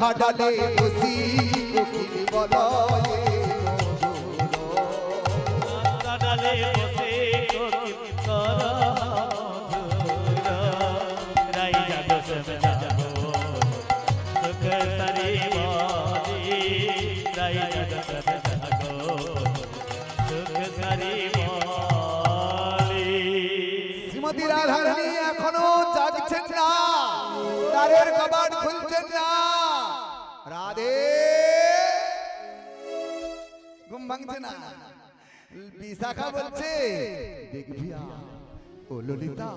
লতা ডালে বসি কোকিল বলয়ে লতা ডালে বসে কোকিল কর রাই জাগো সব জাগো সুখ সারি মরি রাই জাগো সব জাগো সুখ সারি মরি। শ্রীমতী রাধারানী এখনো জাগছেন না, দ্বারের কবাট খুলছেন না। রাধে ঘুম ভাঙছে না। বিশাখা বলছে দেখবি ও ললিতা,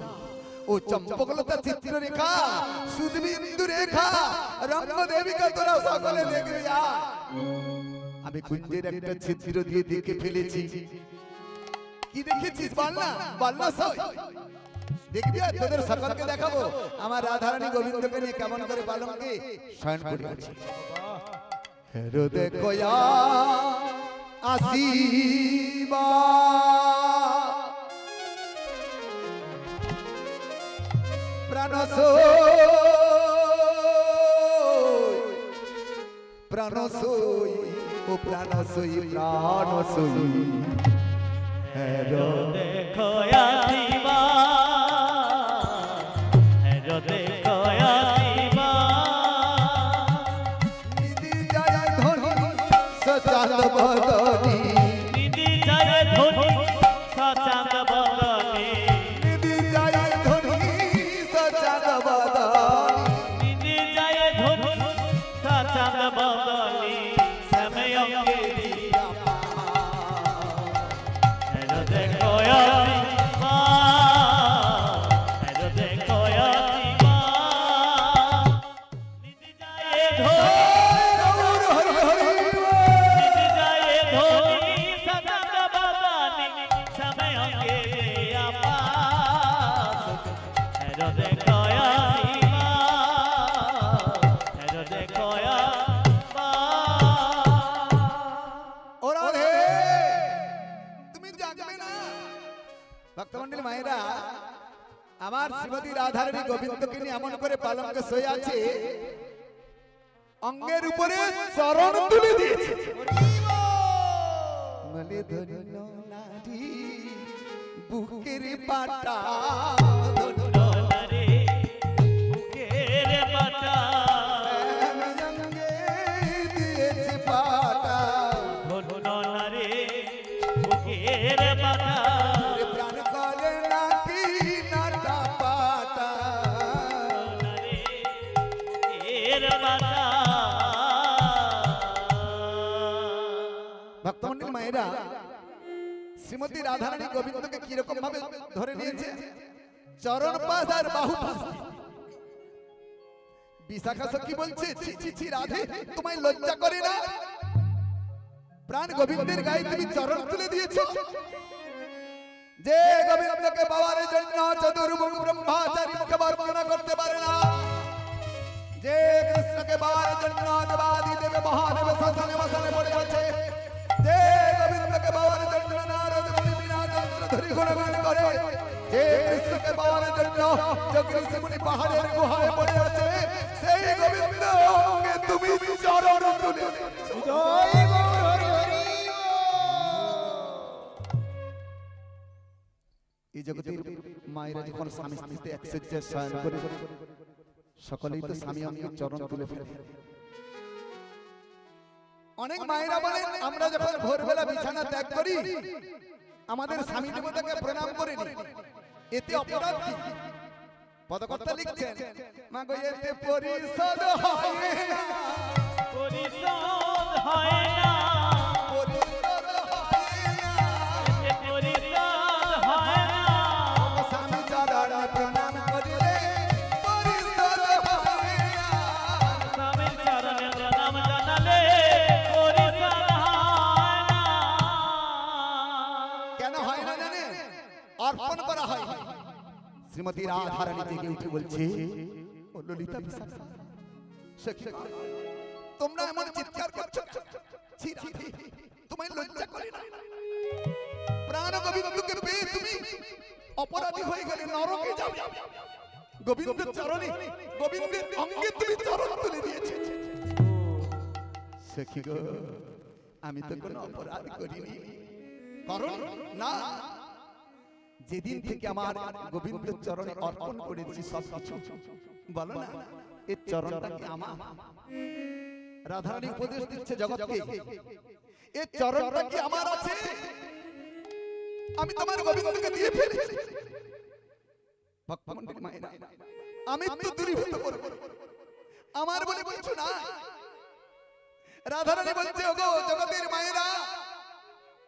ও চম্পকলতা চিত্ররেখা, সুদবিন্দু রেখা, রঙ্গদেবিকা তোরা সকলে দেখবি। আমি কুঞ্জের একটা ছিদ্র দিয়ে দেখে ফেলেছি। কি দেখেছিস বল না, বল না সই। দেখবি আর তোদের সকলকে দেখাবো আমার রাধারানী গোবিন্দকে নিয়ে কেমন করে পালঙ্কে শয়ন করে আছে। হেরো দেখো আসিবা প্রাণসই ও প্রাণসই প্রাণসই। হেরো দেখো আসিবা, হেরো দেখো আসিবা, নিধি জয় ধনি সচাঁদ বদনি, নিধি জয় ধনি সচাঁদ বদনি, নিধি জয় ধনি সচাঁদ বদনি, নিধি জয় ধনি সচাঁদ বদনি, সময় অঙ্গেরি হেরো দেখো আসিবা, হেরো দেখো আসিবা, নিধি জয় ধনি গৌর হরি হরি নিধি জয় ধনি সচাঁদ বদনি, সময় অঙ্গেরি আপাস হেরো দেখো আসিবা, হেরো দেখো আসিবা। ও রাধে তুমি জাগবে না? ভক্তমন্ডলী মায়েরা, আমার শ্রীমতী রাধারানী গোবিন্দকে নিয়ে এমন করে পালঙ্কে শুয়ে আছে, অঙ্গের উপরে চরণ তুলে দিয়েছে। মলে ধন্য নারী বুকের পাটা ধরে বুকের পাটা, অঙ্গে দিয়েছে পাটা, ধন্য নারে বুকের পাটা, প্রাণ করে নাকি নাটা পাটা। নারে বুকের পাটা। ভক্তমন্ডলী মায়েরা, শ্রীমতী রাধারানী গোবিন্দকে কিরকম ভাবে ধরে নিয়েছে, চরণ পাশ আর বাহু পাশ। বিশাখা সখী বলছে ছি ছি ছি রাধে, তোমায় লজ্জা করে না? প্রাণ গোবিন্দের গায়ে তুমি চরণ তুলে দিয়েছো। যে গোবিন্দকে পাওয়ার জন্য চতুর্মুখ ব্রহ্মচারী মুখে বর্ণনা করতে পারে না, যে কৃষ্ণকে পাওয়ার জন্য দেবাদি দেবে মহাদেব শ্মশানে মশানে পড়ে আছে, যে গোবিন্দকে পাওয়ার জন্য নারদ মুনি বিনা যন্ত্র ধরি গুণগান করে, যে কৃষ্ণকে পাওয়ার জন্য যোগী ঋষি মুনি পাহাড়ের গুহায় পড়ে আছে, সেই গোবিন্দ অঙ্গে তুমি চরণ তুলে দিয়েছো। জয় গৌর হরি হরি। এই জগতের মায়েরা যখন স্বামী স্ত্রীতে একসঙ্গে শয়ন করে, সকলেই তো স্বামী অঙ্গে চরণ তুলে ফেলে। অনেক মায়েরা বলেন আমরা যখন ভোরবেলা বিছানা ত্যাগ করি, আমাদের স্বামী দেবতাকে প্রণাম করে নিই, এতে অপরাধ কি? পদকর্তা লিখছেন, মা গো এতে পরিশোধ হয় না, পরিশোধ হয় না, পরিশোধ হয় না, এতে পরিশোধ হয় না, স্বামী চরণ প্রণাম করিলে পরিশোধ হয় না। স্বামীর চরণে প্রণাম জানালে পরিশোধ হয় না। কেন হয় না জানেন? অর্পণ করা হয়। শ্রীমতী রাধারানী জেগে উঠে বলছে, ও ললিতা বিশাখা সখী, তোমরা এমন চিৎকার করছো, ছি রাধে, তোমায় লজ্জা করে না? প্রাণ গোবিন্দকে পেয়ে তুমি অপরাধী হয়ে গেলে নরকে যাবে। গোবিন্দের চরণে, গোবিন্দের অঙ্গে তুমি চরণ তুলে দিয়েছো। সখী গো, আমি তো কোনো অপরাধ করিনি। কারণ না, যেদিন থেকে আমার গোবিন্দ চরণে অর্পণ করেছি সব কিছু, বলো না এই চরণটা কি আমার? রাধারানী উপদেশ দিচ্ছে জগৎকে, এই চরণটা কি আমার আছে? আমি তোমার গোবিন্দকে দিয়ে ফেলেছি। ভক্তমণ্ডলী মায়েরা, আমি তো দূরীভূত করব, আমার বলে কিছু না। রাধারানী বলছে, ওগো জগতের মায়েরা,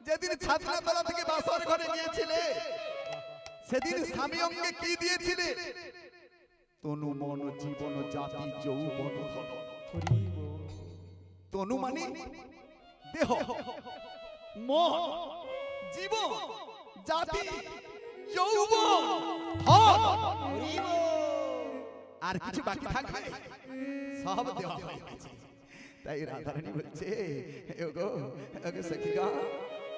যেদিন ছাদনাতলা থেকে বাসর ঘরে গিয়েছিলে, সেদিন স্বামী অঙ্গে কি দিয়েছিলে? তনু মন জীবন জাতি যৌবন ধন। তনু মানে দেহ, মন, জীবন, জাতি, যৌবন, ধন, আর কিছু বাকি থাকবে? সব দেওয়া হয়ে গেছে। তাই রাধারানী বলছে, ওগো ওগো সখীগা,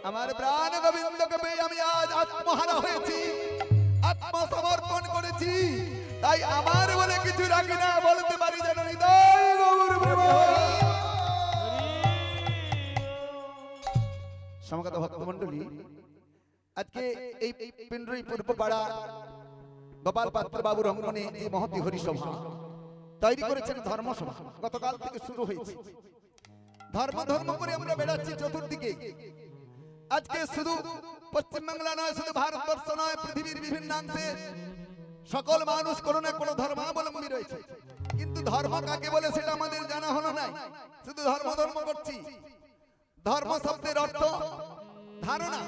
আমার প্রাণ গোবিন্দকে পেয়ে আমি আজ আত্মহারা হয়েছি, আত্মসমর্পণ করেছি। তাই আমার বলে কিছু রাখি না, বলতে পারি যেন হৃদয় গৌর প্রেম। সমাগত ভক্তমণ্ডলী, আজকে এই পিন্ডরি পূর্বপাড়া গোপাল পাত্র বাবুর অঙ্গনে যে মহতি হরিসভা তৈরি করেছেন ধর্মসভা, গতকাল থেকে শুরু হয়েছে। ধর্ম ধর্ম করে আমরা বেড়াচ্ছি চতুর্দিকে। আজকে শুধু পশ্চিমবাংলা নয়, শুধু ভারতবর্ষ নয়, পৃথিবীর বিভিন্ন অংশে সকল মানুষ কোনো না কোনো ধর্মাবলম্বী রয়েছে, কিন্তু ধর্ম কাকে বলে সেটা আমাদের জানা হলো না। শুধু ধর্ম ধর্ম করছি। ধর্ম শব্দের অর্থ ধারণা।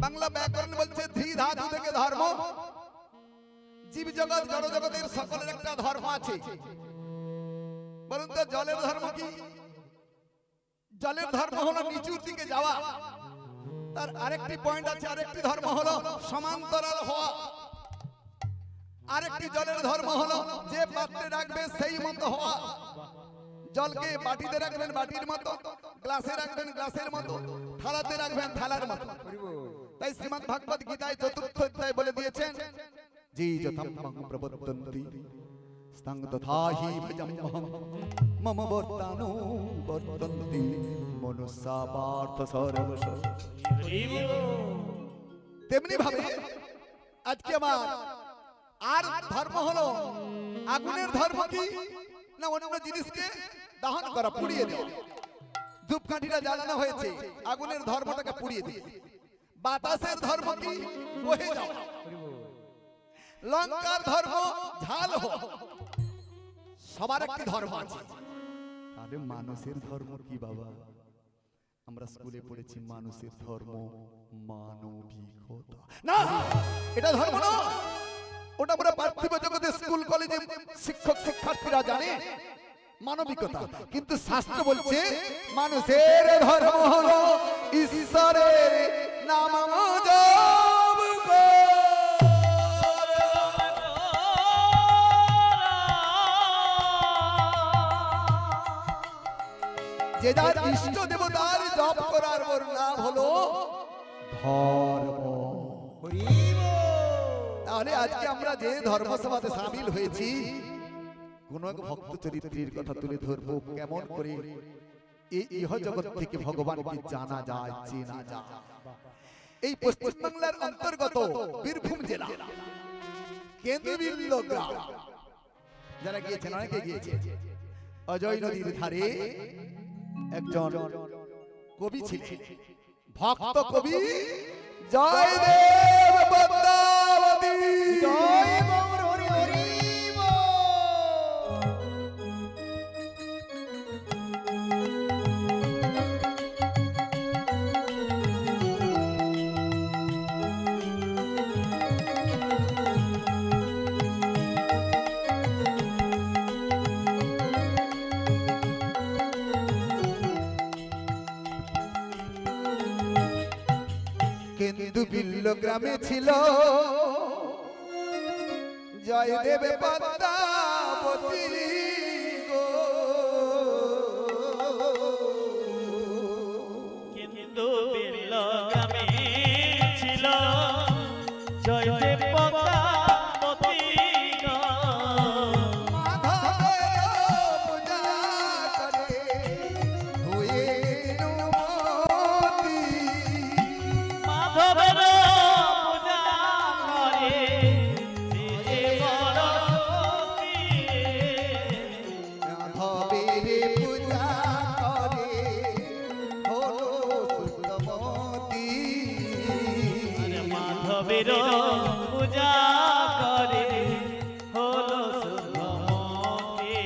বাংলা ব্যাকরণ বলছে ধি ধাতু থেকে ধর্ম। জীব জগৎ জড় জগতের সকলের একটা ধর্ম আছে। বলুন তো জলের ধর্ম কি? জলের ধর্ম হলো নিচুর দিকে যাওয়া। তার আরেকটি পয়েন্ট আছে, আরেকটি ধর্ম হলো সমান্তরাল হওয়া। আরেকটি জলের ধর্ম হলো যে পাত্রে রাখবে সেই মতো হওয়া। জলকে বাটিতে রাখবেন বাটির মতো, গ্লাসে রাখবেন গ্লাসের মতো, থালাতে রাখবেন থালার মতো। তাই শ্রীমদ্ ভাগবত গীতায় চতুর্থ অধ্যায় বলে দিয়েছেন, জি যথাম্মং প্রবর্তন্তি স্তাং তথাহি ভজম্মহং মম বর্তানো বর্তন্তি মনুষ্যা পার্থ সর্বশ। তেমনি ভাবে আজকে আমার আর ধর্ম হলো আগুনের ধর্ম কি না, অন্য জিনিসকে দহন করা, পুড়িয়ে দেওয়া। ধূপকাঠিটা জ্বালানো হয়েছে, আগুনের ধর্মটাকে পুড়িয়ে দিয়ে। বাতাসের ধর্ম কি? বহে যাওয়া। লঙ্কার ধর্ম ঝাল হওয়া। সবার একটি ধর্ম আছে। আরে মানুষের ধর্ম কি বাবা? আমরা স্কুলে পড়েছি মানুষের ধর্ম মানবিকতা। না, এটা ধর্ম না। ওটা আমরা পার্থিব জগতে স্কুল কলেজে শিক্ষক শিক্ষার্থীরা জানে মানবিকতা, কিন্তু শাস্ত্র বলছে মানুষের ধর্ম হলো ঈশ্বরের নাম জপ করা। যে যার ইষ্ট দেবতার জপ করার ওর নাম হলো ধর্ম। তাহলে আজকে আমরা যে ধর্মসভাতে সামিল হয়েছি, কোন এক ভক্ত চরিত্রের কথা তুলে ধরবো, কেমন করে এই ইহ জগৎ থেকে ভগবানকে জানা যায়, চেনা যায়। এই পশ্চিমবাংলার অন্তর্গত বীরভূম জেলা কেন্দ্রবিন্দু গ্রাম, যারা গিয়েছেন অনেকে গিয়েছে, অজয় নদীর ধারে একজন কবি ছিলেন, ভক্ত কবি জয়দেব পদ্মাবতী। জয় গৌর হরি হরি কেন্দুবিল্ল গ্রামে ছিল জয়দেব পদ্মাবতী গো। কেন্দুবিল্ল গ্রামে ছিল জয়দেব পদ্মাবতী গো। মাধবের পূজা করে সবের পূজা করে হলো শুভমতি।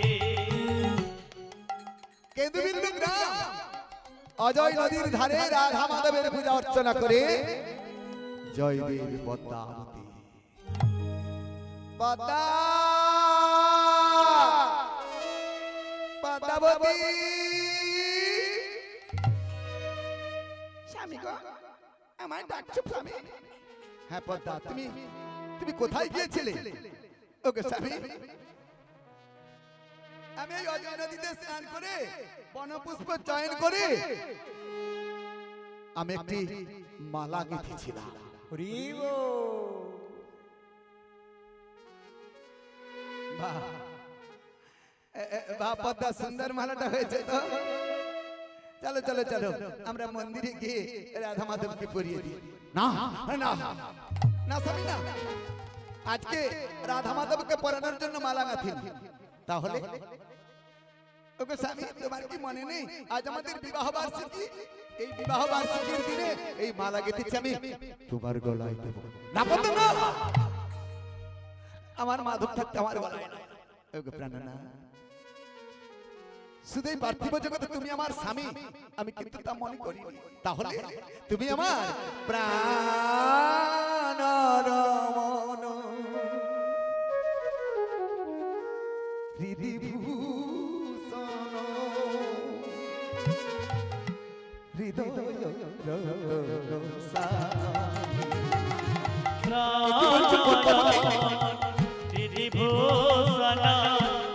কেন্দুবিন্দু গ্রাম অজয় নদীর ধারে রাধা মাধবের পূজা অর্চনা করে জয়দেব পদ্মাবতী পদ্মা পদ্মাবতী স্বামী গো আমায় ডাকছো স্বামী? হ্যাঁ পদ্মা, তুমি তুমি কোথায় গিয়েছিলে? ওকে স্বামী, আমি এই অজয় নদীতে স্নান করে বনপুষ্প চয়ন করে আমি একটি মালা গেঁথেছিলাম। বাহ বাহ পদ্মা, সুন্দর মালাটা হয়েছে তো। চলো চলো চলো আমরা মন্দিরে গিয়ে রাধা মাধবকে পরিয়ে দিই। না না না স্বামী না, আজকে রাধা মাধবকে পরানোর জন্য মালা গাঁথিনি। তাহলে ওকে স্বামী, তোমার কি মনে নেই আজ আমাদের বিবাহ বার্ষিকী? এই বিবাহ বার্ষিকীর দিনে এই মালা গেঁথেছি আমি তোমার গলায় দেব। না পদ্মা না, আমার মাধব থাকতে আমার গলায় না। ওকে প্রাণনা, শুধু এই পার্থিব জগতে তুমি আমার স্বামী, আমি কিন্তু তা মনে করি। তাহলে তুমি আমার প্রাণ রমণ হৃদিভূষণ হৃদয় বিভূষণ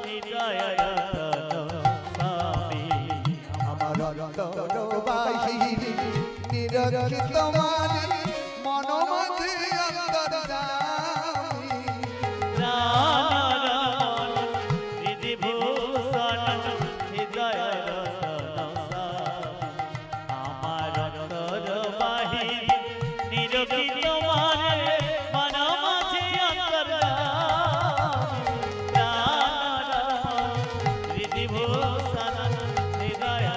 হৃদয় স্বামী বাহিনী নিরক্ষিত মানে মন মাঝে অন্তর্যামী প্রাণরমণ বিভূষণ হৃদয় আমার অন্তর বাহিনী নিরক্ষিত মানে মন মাঝে অন্তর্যামী প্রাণরমণ বিভূষণ হৃদয়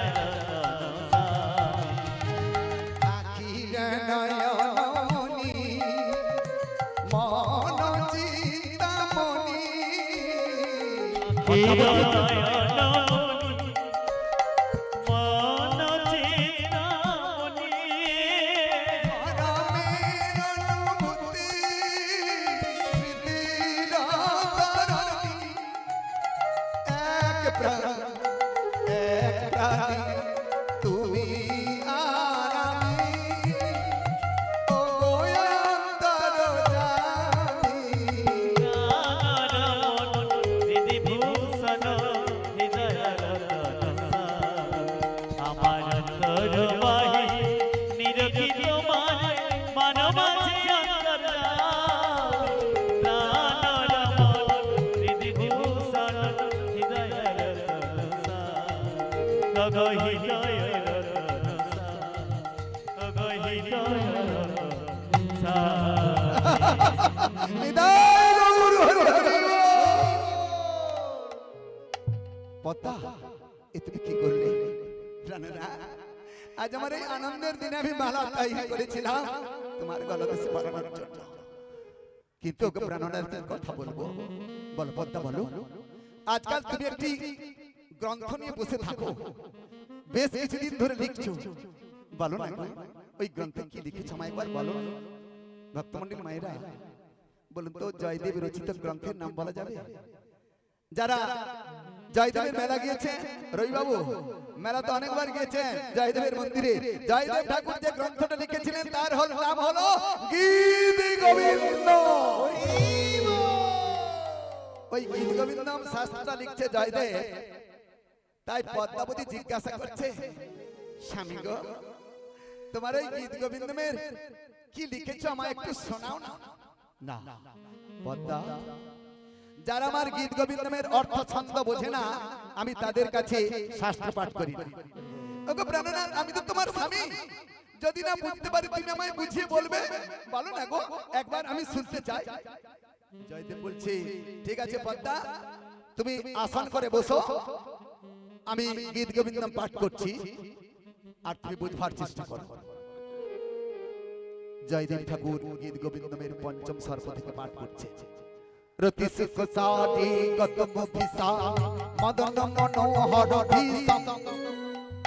আখির নয়নমণি মন চিন্তামণি পরমের অনুভূতি স্মৃতির তরণী এক প্রাণ এক প্রাণী তুমি আর আমি ও অন্তর্যামী বিদায় গৌর হরি হরি বল। পদ্মা, এ তুমি কি করলে? প্রাণনা, আজ আমার এই আনন্দের দিনে আমি মালা তৈরি করেছিলাম তোমার গলাতে পরানোর জন্য, কিন্তু ওকে প্রাণনার কথা বলবো। বলো পদ্মা, বলো আজকাল তুমি একটি গ্রন্থ নিয়ে বসে থাকো, বেশ কিছুদিন ধরে লিখছো, বলো না ওই গ্রন্থে কি লিখেছো আমায় একবার বলো। ভক্তমন্ডলী মায়েরা বলুন তো, জয়দেব রচিত গ্রন্থের নাম বলা যাবে? যারা জয়দেবের মেলা গিয়েছে, রবিবাবু মেলা তো অনেকবার গিয়েছেন জয়দেবের মন্দিরে, জয়দেব ঠাকুর যে গ্রন্থটা লিখেছিলেন তার নাম হলো গীত গোবিন্দ। ওই গীত গোবিন্দম শাস্ত্রটা লিখছে জয়দেব। তাই পদ্মাবতী জিজ্ঞাসা করছে, স্বামী গো তোমার এই গীত গোবিন্দমের কি লিখেছো আমায় একটু শোনাও না। না পদ্মা, যারা আমার গীত গোবিন্দমের অর্থ ছন্দ বোঝে না আমি তাদের কাছে শাস্ত্র পাঠ করি না। ওগো প্রাণনাথ, আমি তো তোমার স্বামী, যদি না বুঝতে পারি তুমি আমায় বুঝিয়ে বলবে। বলো না গো, একবার আমি শুনতে চাই। জয়দেব বলছে, ঠিক আছে পদ্মা, তুমি আসন করে বসো, আমি গীত গোবিন্দম পাঠ করছি আর তুমি বুঝবার চেষ্টা করো। জয়দেব ঠাকুর গীত গোবিন্দমের পঞ্চম সর্ব থেকে পাঠ করছে। রতি সুখ সাদি গত মুভিসা মদন মনোহর ভিসা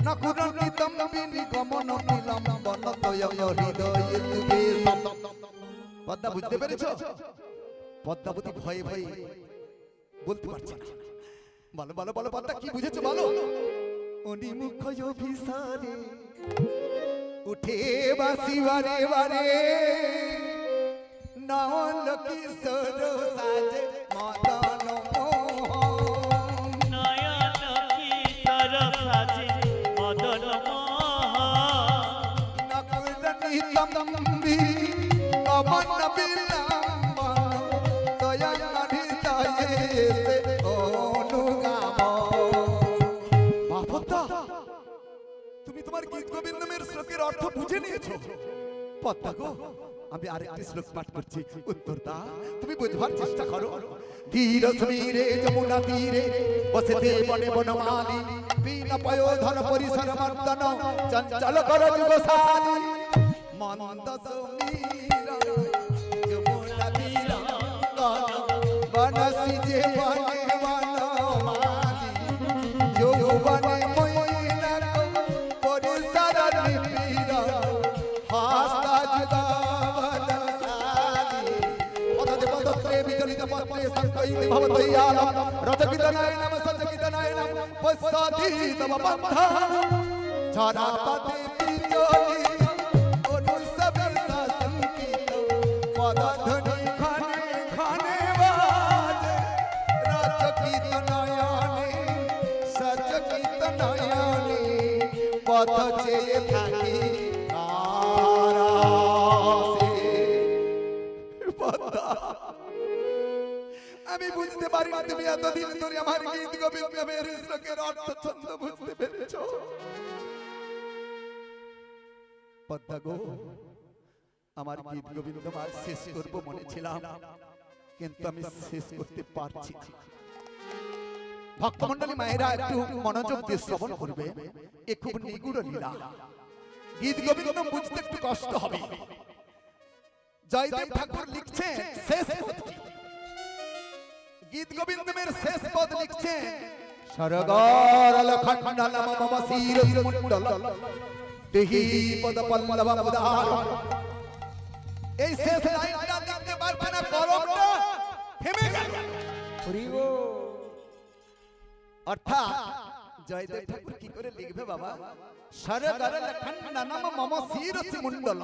নকুরণিতম বিনিগমন নিলম্বন তয়ং হৃদয় তুবে। পদ্মা বুঝতে পেরেছো? পদ্মাবতী ভয়ে ভয়ে বলতে পারছে না। বলো বলো বলো পদ্মা কি বুঝেছো বলো। উনি মুখ অভিসারে উঠে বাসি বারে বারে নল কিশোর সাজে মদন মোহন। নয়ন কিশোর সাজে মদন মোহন। নকুরণিতম্বি গমন বিলম্বন তয়ং হৃদয়ে সে অনুগামন। বাপদা তুমি তোমার গীত গোবিন্দমের শ্লোকের অর্থ বুঝে নিয়েছো। পদ্মা গো আমি আরেকটি শ্লোক পাঠ করছি, উত্তর দা, তুমি বুঝবার চেষ্টা করো। ধীর সমীরে যমুনা তীরে বসেতে বনে বনমালী বিন পয়োধর পরিসর মর্দন চঞ্চল কর যুগশালী। মন্দ সমীর যমুনা তীর বনসি যে বনে বনমালী যৌবনে ময়না পরিসর নিপীড় হাস্তা যুগবনশালী। পদতে পদত্রে বিচলিত পত্রে সংকৈতে ভবতৈয়ালম রজকিতনয়নম সচকিতনয়নম পশ্চাতি তব বন্ধ ঝরাপতে বিচলিত অনুসবে সংকিত পদধ্বনি ক্ষণে ক্ষণে বাজে রজকিতনয়নে সচকিতনয়নে পথ চেয়ে থাকি কারাসে। পদ্মা আমি বুঝতে পারি না তুমি এতদিন ধরে আমার গীত গোবিন্দমের শ্লোকের অর্থ ছন্দ বুঝতে পেরেছো। পদ্মা গো আমার গীত গোবিন্দম আর শেষ করব মনে ছিলাম, কিন্তু আমি শেষ করতে পারছি না। ভক্তমণ্ডলী মায়েরা একটু মনোযোগ দিয়ে শ্রবণ করবে, এ খুব নিগুড় লীলা। গীত গোবিন্দম বুঝতে একটু কষ্ট হবে। জয়দেব ঠাকুর লিখছেন শেষ পদটি, গীত গোবিন্দমের শেষ পদ লিখছেন সরগর খণ্ডল মম শির মুণ্ডল দেহি পদ পল্লব উদার। এই শেষ লাইনটা লিখতে পারবে না, কলমটা থেমে গেল। অর্থাৎ জয়দেব ঠাকুর কি করে লিখবে বাবা, সরগর খণ্ডল মম শির মুণ্ডল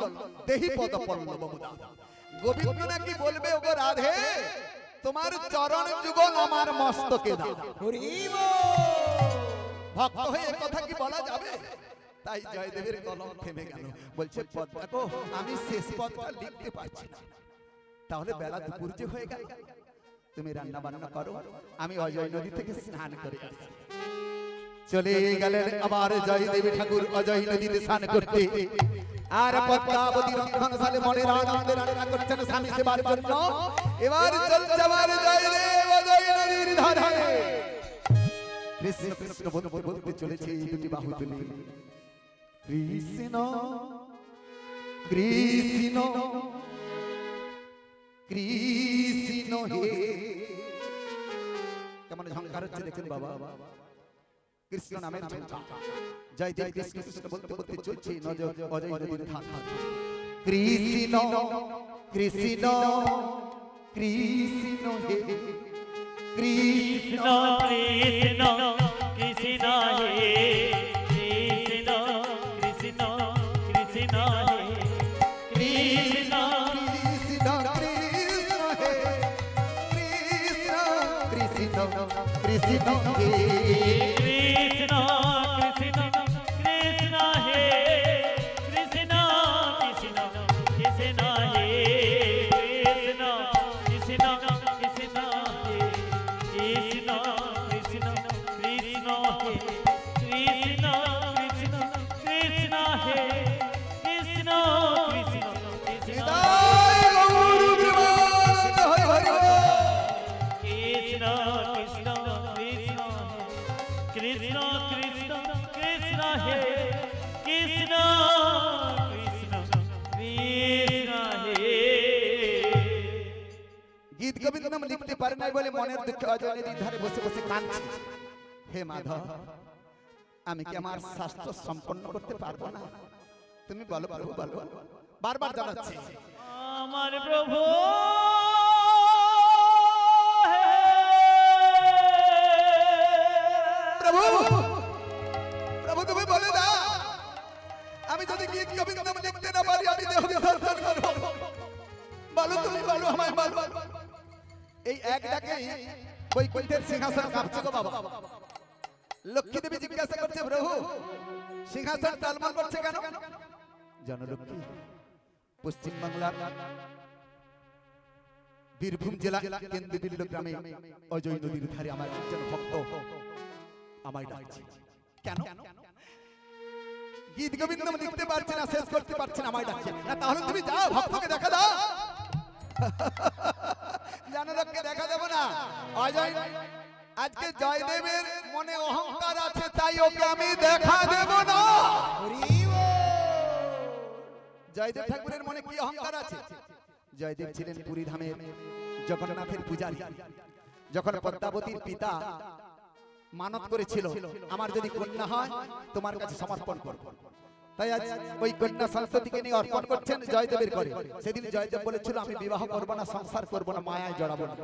দেহি পদ পল্লব উদার। গোবিন্দ নাকি বলবে ওগো রাধে তোমার চরণ যুগল আমার মস্তকে দাও। ভক্ত হয়ে কথা কি বলা যাবে? তাই জয়দেবের কলম থেমে গেল। বলছে পদ্মা গো আমি শেষ পদটা লিখতে পারছি না। তাহলে বেলা দুপুর যে হয়ে গেল, তুমি রান্না বান্না করো, আমি অজয় নদী থেকে স্নান করে আসি। চলে গেলেন আবার জয়দেব ঠাকুর অজয় নদীতে স্নান করতে। আর পদ্মাবতী রন্ধনশালে মনের আনন্দে রান্না করছেন স্বামী সেবার জন্য। এবার চলছে আবার জয়দেব অজয় নদীর ধারে। কৃষ্ণ কৃষ্ণ বলতে বলতে চলেছে এই দুটি বাহু তুলে, কৃষ্ণ কৃষ্ণ কৃষ্ণ হে। কেমন ঝংকার হচ্ছে দেখুন বাবা, কৃষ্ণ নামের ঝংকার। জয়দেব কৃষ্ণ কৃষ্ণ বলতে বলতে চলছে অজয় নদীর ধার। কৃষ্ণ কৃষ্ণ কৃষ্ণ হে, কৃষ্ণ কৃষ্ণ কৃষ্ণ হে, কৃষ্ণ কৃষ্ণ কৃষ্ণ হে, কৃষ্ণ কৃষ্ণ কৃষ্ণ হে, কৃষ্ণ কৃষ্ণ কৃষ্ণ হে। কৃষ্ণ কৃষ্ণ কৃষ্ণ হে, কৃষ্ণ কৃষ্ণ কৃষ্ণ হে, কৃষ্ণ কৃষ্ণ কৃষ্ণ হে, কৃষ্ণ কৃষ্ণ কৃষ্ণ হে, কৃষ্ণ কৃষ্ণ কৃষ্ণ হে, কৃষ্ণ কৃষ্ণ কৃষ্ণ জয় গৌর ব্রহ্মানন্দ হরি হরি বল। কৃষ্ণ কৃষ্ণ কৃষ্ণ হে, পারে নাই বলে মনের দুঃখে অজয় নদীর ধারে বসে বসে কাঁদছে। হে মাধব, আমি কি আমার শাস্ত্র সম্পন্ন করতে পারবো না? তুমি বলো প্রভু, বলো। বারবার জানাচ্ছি, আমার প্রভু প্রভু প্রভু তুমি বলে দাও, আমি যদি গীত গোবিন্দম লিখতে না পারি আমি দেহ বিসর্জন করব। বলো তুমি, বলো, আমায় বলো। এই এক ডাকেই বৈকুণ্ঠের সিংহাসন কাঁপছে গো বাবা। লক্ষ্মী দেবী জিজ্ঞাসা করছে, প্রভু সিংহাসন টালমাল করছে কেন? জনলক্ষ্মী, পশ্চিম বাংলার বীরভূম জেলা কেন্দ্রবিন্দু গ্রামে অজয় নদীর ধারে আমার একজন ভক্ত আমায় ডাকছে। কেন? গীত গোবিন্দম লিখতে পারছে না, শেষ করতে পারছে না, আমায় ডাকছে। না তাহলে তুমি যাও, ভক্তকে দেখা দাও। জনলক্ষ্মী দেখা দেব না। অজয় আজকে জয়দেবের মনে অহংকার আছে, তাই ওকে আমি দেখা দেব না। জয়দেব ঠাকুরের মনে কি অহংকার আছে? জয়দেব ছিলেন পুরী ধামের জগন্নাথের পূজারী। যখন পদ্মাবতীর পিতা মানত করেছিল, আমার যদি কন্যা হয় তোমার কাছে সমর্পণ করব, তাই আজ ওই কন্যা সন্ততিকে নিয়ে অর্পণ করছেন জয়দেবের করে। সেদিন জয়দেব বলেছিল, আমি বিবাহ করব না, সংসার করব না, মায়ায় জড়াবো না।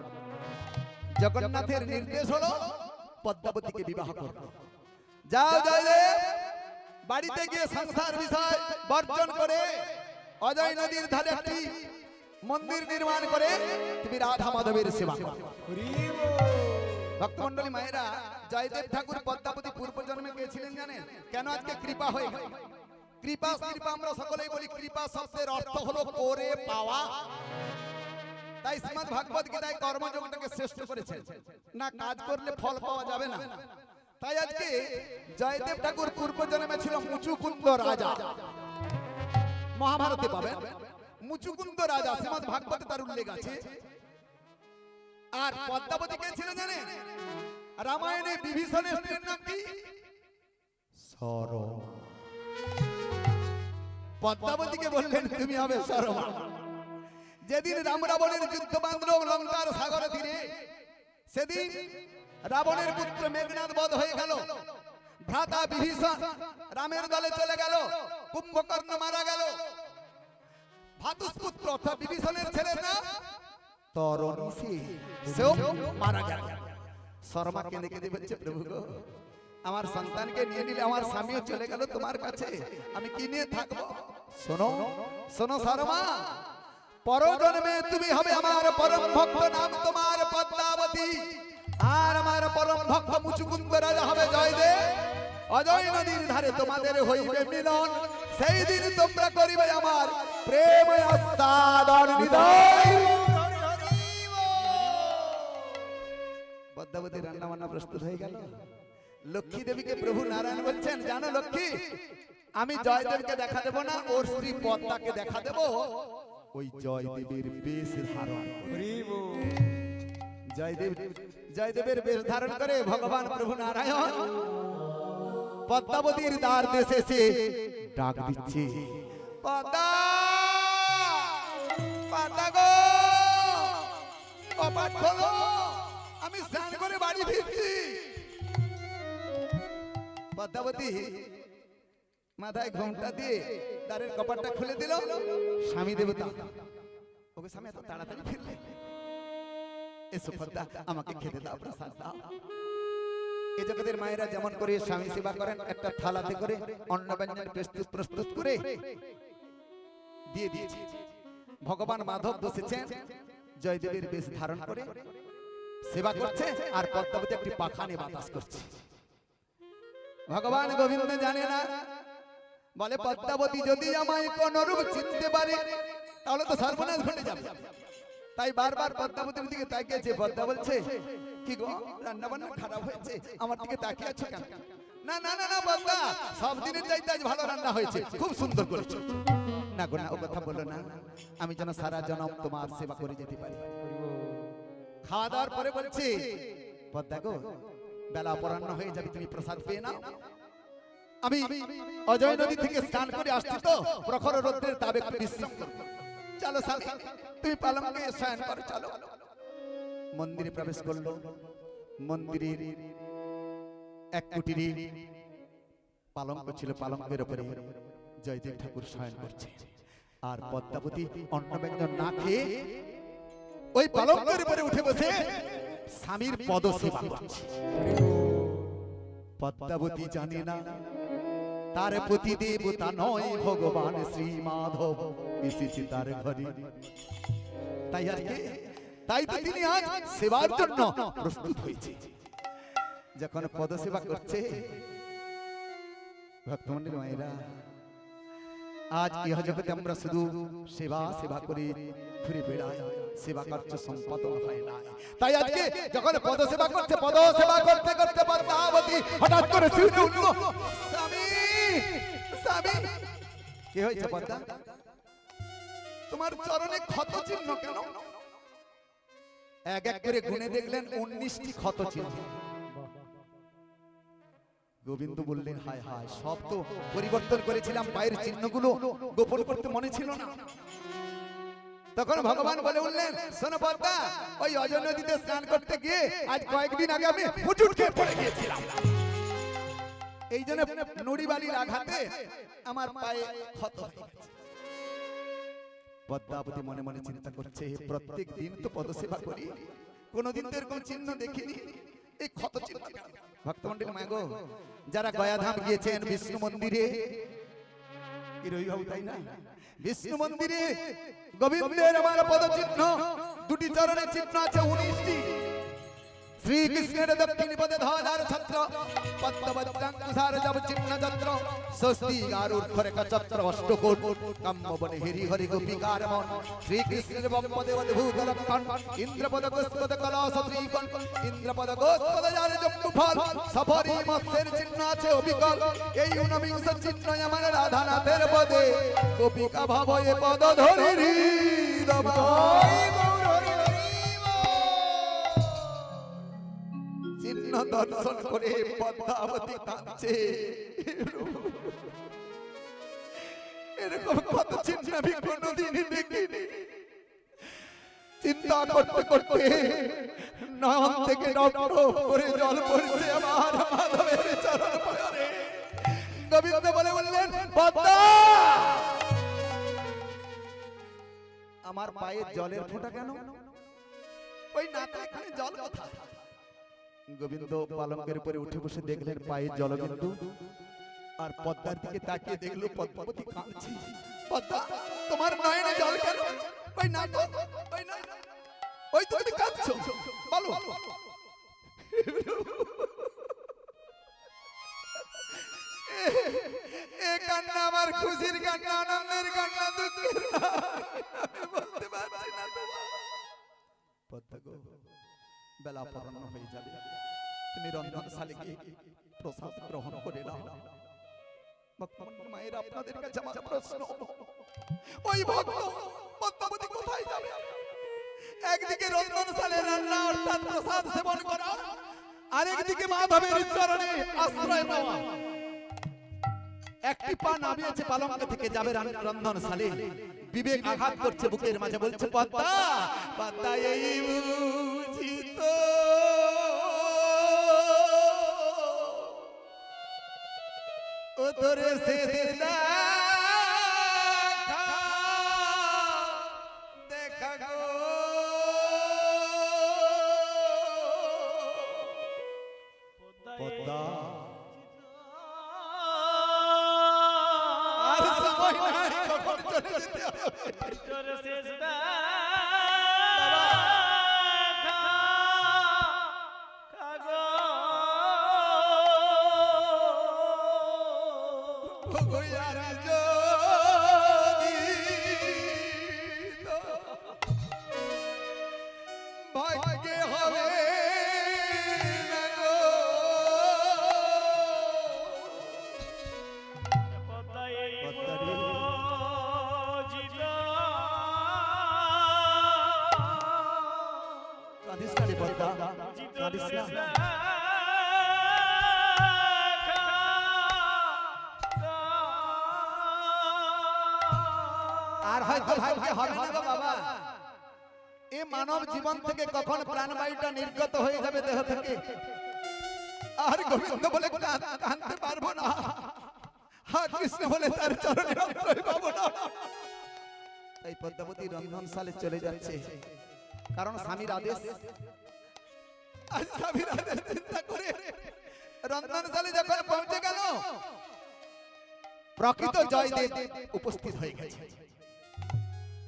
জগন্নাথের নির্দেশ হলো পদ্মাবতীকে বিবাহ করব। যাও জয়দেব, বাড়িতে গিয়ে সংসার বিষয় বর্জন করে অজয় নদীর ধারে একটি মন্দির নির্মাণ করে তুমি রাধা মাধবের সেবা করো। ভক্তমন্ডলী মায়েরা, জয়দেব ঠাকুর পদ্মাবতী পূর্ব জন্মে পেয়েছিলেন জানেন কেন? আজকে কৃপা হয়ে গেল। কৃপা কৃপা আমরা সকলেই বলি, কৃপা শব্দের অর্থ হলো করে পাওয়া। তাই শ্রীমদ্ ভাগবত গীতায় কর্মযোগটাকে শ্রেষ্ঠ করেছেন, না কাজ করলে ফল পাওয়া যাবে না। তাই আজকে জয়দেব ঠাকুর পূর্ব জন্মে ছিল মুচুকুন্দ রাজা। মহাভারতে পাবেন মুচুকুন্দ রাজা, শ্রীমদ্ ভাগবতে তার উল্লেখ আছে। আর পদ্মাবতী কে ছিল জানেন? রামায়ণে বিভীষণের স্ত্রীর নাম কি? সরমা। পদ্মাবতীকে বললেন তুমি হবে সরমা। যেদিন রাম রাবণের যুদ্ধ বাঁধল লঙ্কার সাগর তীরে, সেদিন রাবণের পুত্র মেঘনাদ বধ হয়ে গেল। ভ্রাতা বিভীষণ রামের দলে চলে গেল, কুম্ভকর্ণ মারা গেল। ভাতুষপুত্র অর্থাৎ বিভীষণের ছেলের নাম তরণী, সেও মারা গেল। শর্মা কেঁদে কেঁদে বলছে, প্রভু গো, আমার সন্তানকে নিয়ে নিলে আমার স্বামীও চলে গেল তোমার কাছে, আমি কি নিয়ে থাকবো? শোনো শোনো শর্মা, পরজন্মে তুমি হবে আমার পরম ভক্ত, নাম তোমার পদ্মাবতী। আর আমার পরম ভক্ত মুচুকুন্দ রাজা হবে জয়দেব। অজয় নদীর ধারে তোমাদের হইবে মিলন, সেই দিন তোমরা করিবে আমার প্রেম আস্বাদন হৃদয়। পদ্মাবতী রান্না বান্না প্রস্তুত হয়ে গেল। লক্ষ্মী দেবীকে প্রভু নারায়ণ বলছেন, জানো লক্ষ্মী, আমি জয়দেবকে দেখা দেব না, ওর স্ত্রী পদ্মাকে দেখা দেব। ওই জয়দেবের বেশ ধারণ জয়দেবের বেশ ধারণ করে ভগবান প্রভু নারায়ণ পদ্মাবতীর দ্বার দেশে এসে ডাক দিচ্ছে, পদ্মা, পদ্মা গো, কপাট খোলো, আমি স্নান করে বাড়ি ফিরছি। পদ্মাবতী মাথায় ঘোমটা দিয়ে দ্বারের কপাটটা খুলে দিল। স্বামী দেবতা, ওকে স্বামী এত তাড়াতাড়ি ফিরলে? এসো পদ্মা, আমাকে খেতে দাও, প্রসাদ দাও। এই জগতের মায়েরা যেমন করে স্বামী সেবা করেন, একটা থালাতে করে অন্ন ব্যঞ্জন প্রস্তুত করে দিয়ে দিয়েছে। ভগবান মাধব বসেছেন জয়দেবের বেশ ধারণ করে সেবা করছে, আর পদ্মাবতী একটি পাখানে বাতাস করছে। ভগবান গোবিন্দ জানে না, বলে পদ্মাবতী যদি আমায় কোন রূপ চিনতে পারে তাহলে তো সর্বনাশ ঘটে যাবে। তাই বারবার পদ্মাবতীর দিকে তাকিয়েছে। পদ্মা বলছে, কি গো, রান্না বান্না খারাপ হয়েছে, আমার দিকে তাকিয়ে আছো কেন? না না না না পদ্মা, সব দিনের চাইতে আজ ভালো রান্না হয়েছে, খুব সুন্দর করেছো। না গো না, ও কথা বলো না, আমি যেন সারা জনম তোমার সেবা করে যেতে পারি। খাওয়া দাওয়ার পরে বলছে, পদ্মা গো, বেলা অপরাহ্ন হয়ে যাবে, তুমি প্রসাদ পেয়ে নাও। আমি অজয় নদী থেকে স্নান করে আসছি তো, প্রখর রৌদ্রের তাবে একটু বিশ্রাম করবো। চলো স্বামী, তুমি পালঙ্কে শয়ন করো, চলো। মন্দিরে প্রবেশ করলো। মন্দিরের এক কুটিরে পালঙ্ক ছিল, পালঙ্কের উপরে জয়দেব ঠাকুর শয়ন করছে। আর পদ্মাবতী অন্নব্যঞ্জন না খেয়ে ওই পালঙ্কের উপরে উঠে বসে স্বামীর পদ সেবা করছে। পদ্মাবতী জানে না তার প্রতি দেবতা নয়, ভগবান শ্রী মাধব এসেছে তার ঘরে। তাই তো তিনি আজ সেবার জন্য প্রস্তুত হয়েছে। যখন পদ সেবা করছে, ভক্তমন্ডলী মায়েরা, আজ ইহ জগতে আমরা শুধু সেবা সেবা করে ঘুরে বেড়াই, সেবা কার্য সম্পাদন হয় না। তাই আজকে যখন পদ সেবা করছে, পদ সেবা করতে করতে পদ্মাবতী হঠাৎ করে শুনে উঠল, স্বামী স্বামী। কি হয়েছে পদ্মা? তোমার চরণে ক্ষত চিহ্ন কেন? এক এক করে গুনে দেখলেন 19টি ক্ষত চিহ্ন। গোবিন্দ বললেন, হায় হায়, সব তো পরিবর্তন করেছিলাম, পায়ের চিহ্নগুলো গোপন করতে মনে ছিল না। তখন ভগবান বলে উঠলেন, শোনো পদ্মা, ওই অজয় নদীতে স্নান করতে গিয়ে আজ কয়েকদিন আগে আমি হুজুট খেয়ে পড়ে গিয়েছিলাম। এই জন্য নুড়ি বালির আঘাতে আমার পায়ে ক্ষত হয়ে গেছে। পদ্মাবতী মনে মনে চিন্তা করছে, প্রত্যেক দিন তো পদসেবা করি, কোনদিন তো এরকম চিহ্ন দেখিনি, এই ক্ষত চিহ্ন কেন? ভক্তমন্ডলী মাগো, যারা গয়াধাম গিয়েছেন বিষ্ণু মন্দিরে, কি রবিবাবু তাই না, বিষ্ণু মন্দিরে গোবিন্দের আমার পদচিহ্ন, দুটি চরণের চিহ্ন আছে 19টি। শ্রীকৃষ্ণের দক্ষিণ পদে ধ্বজার ছত্র, পদ্মবজ্রাঙ্কুশার জব চিহ্ন ছত্র, স্বস্তি গারূর্ধ্বরেখ ছত্র অষ্টকোট, কাম্যবনে হিরি হরি গোপিকার মন। শ্রীকৃষ্ণের বাম পদে অদ্ভুত লক্ষণ, ইন্দ্রপদ গোস্পদ কলস ত্রিকোণ, ইন্দ্রপদ গোস্পদ যার জম্বু ফল, সফরি মৎস্যের চিহ্ন আছে অবিকল। এই 19 চিহ্ন আমার রাধানাথের পদে, গোপিকা ভাব এ পদ ধরি চিহ্ন দর্শন করে পদ্মাবতী কাঁদছে। এরকম কত চিহ্ন আমি কোনোদিনই দেখিনি। চিন্তা করতে করতে নয়ন থেকে নগ্ন করে জল পড়ছে আমার মাধবের চরণ পদে। গোবিন্দ বলে বললেন, পদ্মা, আমার পায়ে জলের ফোঁটা কেন? ওই নাতা এখানে জল কোথায়? গোবিন্দ পালঙ্কের উপরে উঠে বসে দেখলেন পায়ে জলবিন্দু, আর পদ্মার দিকে তাকিয়ে দেখলো পদ্মাবতী কাঁদছে। পদ্মা, তোমার নয়নে জল কেন? ওই না তো, ওই না, ওই তো তুমি কাঁদছো, বলো। এ কান্না আমার খুশির কান্না, আনন্দের কান্না, দুঃখের না, আমি বলতে পারছি না। পদ্মা গো, বেলা অপরাহ্ন হয়ে যাবে, তুমি রন্ধনশালে গিয়ে প্রসাদ গ্রহণ করে নাও। ভক্তমন্ডলী মায়ের, আপনাদের কাছে আমার প্রশ্ন, ওই ভক্ত পদ্মাবতী কোথায় যাবে? একদিকে রন্ধনশালে রান্না অর্থাৎ প্রসাদ সেবন করা, আরেকদিকে মাধবের চরণে আশ্রয় নেওয়া। একটি পা নামিয়েছে পালঙ্ক থেকে, যাবে রন্ধনশালে, বিবেক আঘাত করছে বুকের মাঝে, বলছে পদ্মা, পদ্মা এই বুঝি তো ও তোরে শেষ দেখা গো, পদ্মা আর সময় নাই, কখন চলে যেতে হবে। তোর শেষ দেখা গো, ভগয়ার যদি ভাগ্যে হবে না গো, পদ্মায় পদ্মারে বুঝিত কাঁদিস না রে পদ্মা, কাঁদিস না। আর হয়তো ভাগ্যে হবে না গো বাবা, এ মানব জীবন থেকে কখন প্রাণবায়ুটা নির্গত হয়ে যাবে দেহ থেকে, আর গোবিন্দ বলে কাঁদতে পারবো না, হা কৃষ্ণ বলে তার চরণে আশ্রয় পাবো না। তাই পদ্মাবতী রন্ধনশালে চলে যাচ্ছে, কারণ স্বামীর আদেশ। আজ স্বামীর আদেশ চিন্তা করে রন্ধনশালে যখন পৌঁছে গেল, প্রকৃত জয়দেব উপস্থিত হয়ে গেছে।